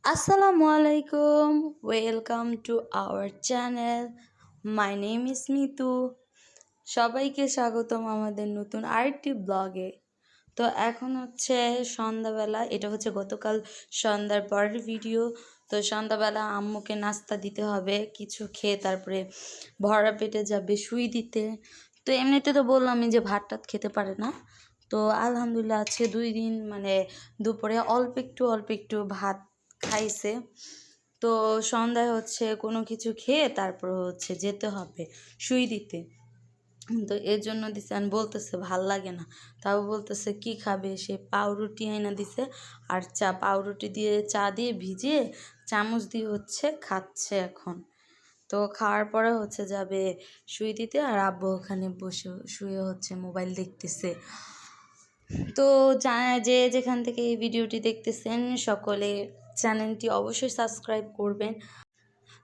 Assalamu alaikum. Welcome to our channel. My name is Mitu. সবাইকে স্বাগতম আমাদের নতুন আরেকটি ব্লগে। তো এখন হচ্ছে সন্ধ্যাবেলা, এটা হচ্ছে গতকাল সন্ধ্যার পরের ভিডিও। তো সন্ধ্যাবেলা আম্মুকে নাস্তা দিতে হবে, কিছু খেয়ে তারপরে ভরা পেটে যাবে শুই দিতে। তো এমনিতে তো বললামই যে ভাত টাত খেতে পারে না। তো আলহামদুলিল্লাহ আজকে 2 দিন দুপুরে অল্প একটু ভাত খাইছে। তো সন্ধ্যায় হচ্ছে কোনো কিছু খেয়ে তারপর হচ্ছে যেতে হবে শুই দিতে। তো এর জন্য দিছে, আমি বলতেছে ভাল লাগে না, তাও বলতেছে কি খাবে, সে পাউরুটি আইনা দিছে আর পাউরুটি দিয়ে চা দিয়ে ভিজিয়ে চামচ দিয়ে হচ্ছে খাচ্ছে এখন। তো খাওয়ার পরে হচ্ছে যাবে শুই দিতে, আর আব্বু ওখানে বসে শুয়ে হচ্ছে মোবাইল দেখতেছে। তো যে যেখান থেকে এই ভিডিওটি দেখতেছেন সকলে চ্যানেলটি অবশ্যই সাবস্ক্রাইব করবেন।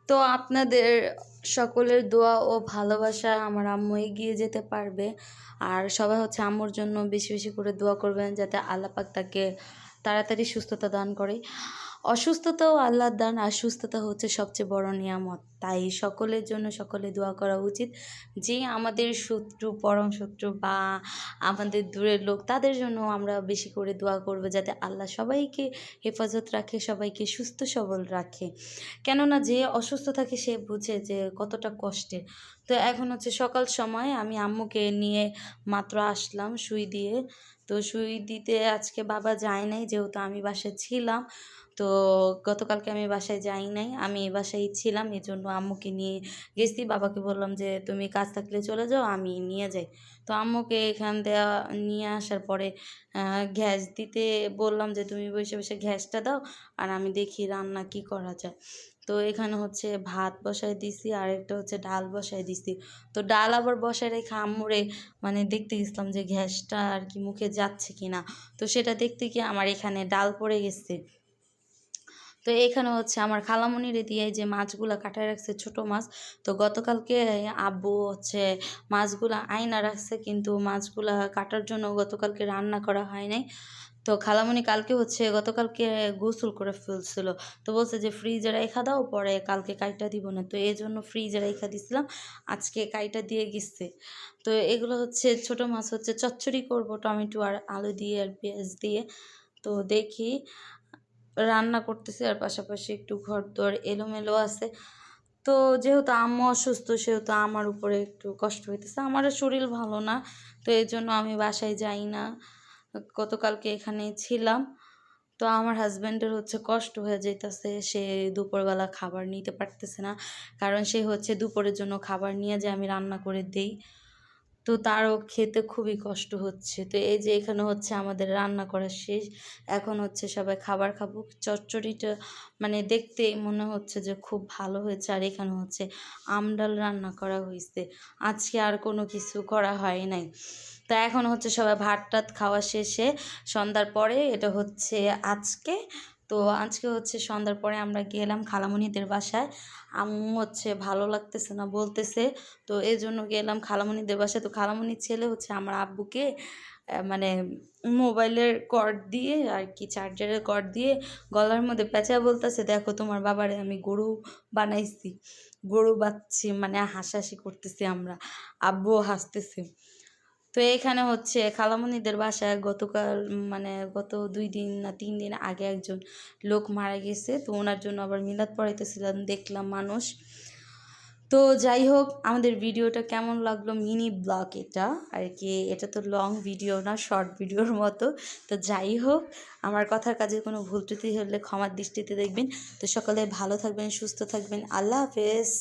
তো আপনাদের সকলের দোয়া ও ভালোবাসা আমার আম্মু এগিয়ে যেতে পারবে। আর সবাই হচ্ছে আম্মুর জন্য বেশি বেশি করে দোয়া করবেন যাতে আল্লাহ পাক তাকে তাড়াতাড়ি সুস্থতা দান করে। অসুস্থতাও আল্লাহর দান, আর সুস্থতা হচ্ছে সবচেয়ে বড় নিয়ামত। তাই সকলের জন্য সকলে দোয়া করা উচিত। যে আমাদের শত্রু, পরম শত্রু বা আমাদের দূরের লোক, তাদের জন্য আমরা বেশি করে দোয়া করব যাতে আল্লাহ সবাইকে হেফাজত রাখে, সবাইকে সুস্থ সবল রাখে। কেননা যে অসুস্থ থাকে সে বুঝে যে কতটা কষ্টের। তো এখন হচ্ছে সকাল সময় আমি আম্মুকে নিয়ে মাত্র আসলাম শুই দিয়ে। তো শুই দিতে আজকে বাবা যায় নাই, যেহেতু আমি বাসায় ছিলাম। তো গতকালকে আমি বাসায় যাই নাই, আমি বাসায় ছিলাম, এই জন্য আম্মুকে নিয়ে গেছি। বাবাকে বললাম যে তুমি কাজ থাকলে চলে যাও, আমি নিয়ে যাই। তো আম্মুকে এখান দেওয়া নিয়ে আসার পরে গ্যাস দিতে বললাম যে তুমি বসে বসে গ্যাসটা দাও, আর আমি দেখি রান্না কি করা যায়। তো এখানে হচ্ছে ভাত বসায় দিছি, আর একটা হচ্ছে ডাল বসায় দিছি। তো ডাল আবার বসায় রেখে আম্মুরে দেখতে গেছিলাম যে গ্যাসটা আর কি মুখে যাচ্ছে কি না। তো সেটা দেখতে গিয়ে আমার এখানে ডাল পড়ে গেছে। তো এখানে হচ্ছে আমার খালামণিরে দিয়ে যে মাছগুলা কাটায় রাখছে, ছোট মাছ। তো গতকালকে আব্বু হচ্ছে মাছগুলা আইনা রাখছে, কিন্তু মাছগুলা কাটার জন্য গতকালকে রান্না করা হয় নাই। তো খালামণি গতকালকে গোসল করে ফেলছিল। তো বলছে যে ফ্রিজে রাইখা দাও, পরে কালকে কাইটা দিব না। তো এই জন্য ফ্রিজে রাইখা দিছিলাম, আজকে কাইটা দিয়ে গেছে। তো এগুলো হচ্ছে ছোট মাছ, হচ্ছে চচ্চড়ি করব টমেটো আর আলু দিয়ে আর পেঁয়াজ দিয়ে। তো দেখি রান্না করতেছি, আর পাশাপাশি একটু ঘর দর এলোমেলো আছে। তো যেহেতু আম্মু অসুস্থ, সেহেতু আমার উপরে একটু কষ্ট হইতেছে। আমারও শরীর ভালো না, তো এই জন্য আমি বাসায় যাই না, গতকালকে এখানেই ছিলাম। তো আমার হাজব্যান্ডের হচ্ছে কষ্ট হয়ে যাইতেছে, সে দুপুরবেলা খাবার নিতে পারতেছে না, কারণ সে হচ্ছে দুপুরের জন্য খাবার নিয়ে যায়, আমি রান্না করে দেই। তো তারও খেতে খুবই কষ্ট হচ্ছে। তো এই যে এখানে হচ্ছে আমাদের রান্না করা শেষ, এখন হচ্ছে সবাই খাবার খাবো। চচ্চড়িটা দেখতেই মনে হচ্ছে যে খুব ভালো হয়েছে। আর এখানে হচ্ছে আমডাল রান্না করা হয়েছে, আজকে আর কোনো কিছু করা হয় নাই। তা এখন হচ্ছে সবাই ভাত টাত খাওয়া শেষে সন্ধ্যার পরে, এটা হচ্ছে আজকে। তো আজকে হচ্ছে সন্ধ্যার পরে আমরা গেলাম খালামণিদের বাসায়। আম্মু হচ্ছে ভালো লাগতেছে না বলতেছে, তো এই জন্য গেলাম খালামণিদের বাসায়। তো খালামণির ছেলে হচ্ছে আমার আব্বুকে মোবাইলের কর্ড দিয়ে আর কি, চার্জারের কর্ড দিয়ে গলার মধ্যে পেঁচা বলতেছে, দেখো তোমার বাবারে আমি গরু বানাইছি, গরু বাচ্ছি, হাসাহাসি করতেছি আমরা, আব্বুও হাসতেছে। তো এখানে হচ্ছে খালামণিদের বাসায় গতকাল গত 2 দিন না 3 দিন আগে একজন লোক মারা গেছে। তো ওনার জন্য আবার মিলাদ পড়াইতেছিলাম, দেখলাম মানুষ। তো যাই হোক, আমাদের ভিডিওটা কেমন লাগলো, মিনি ব্লগ এটা আর কি, এটা তো লং ভিডিও না, শর্ট ভিডিওর মতো। তো যাই হোক, আমার কথার কাজে কোনো ভুল ত্রুটি হলে ক্ষমার দৃষ্টিতে দেখবেন। তো সকলে ভালো থাকবেন, সুস্থ থাকবেন, আল্লাহ হাফেজ।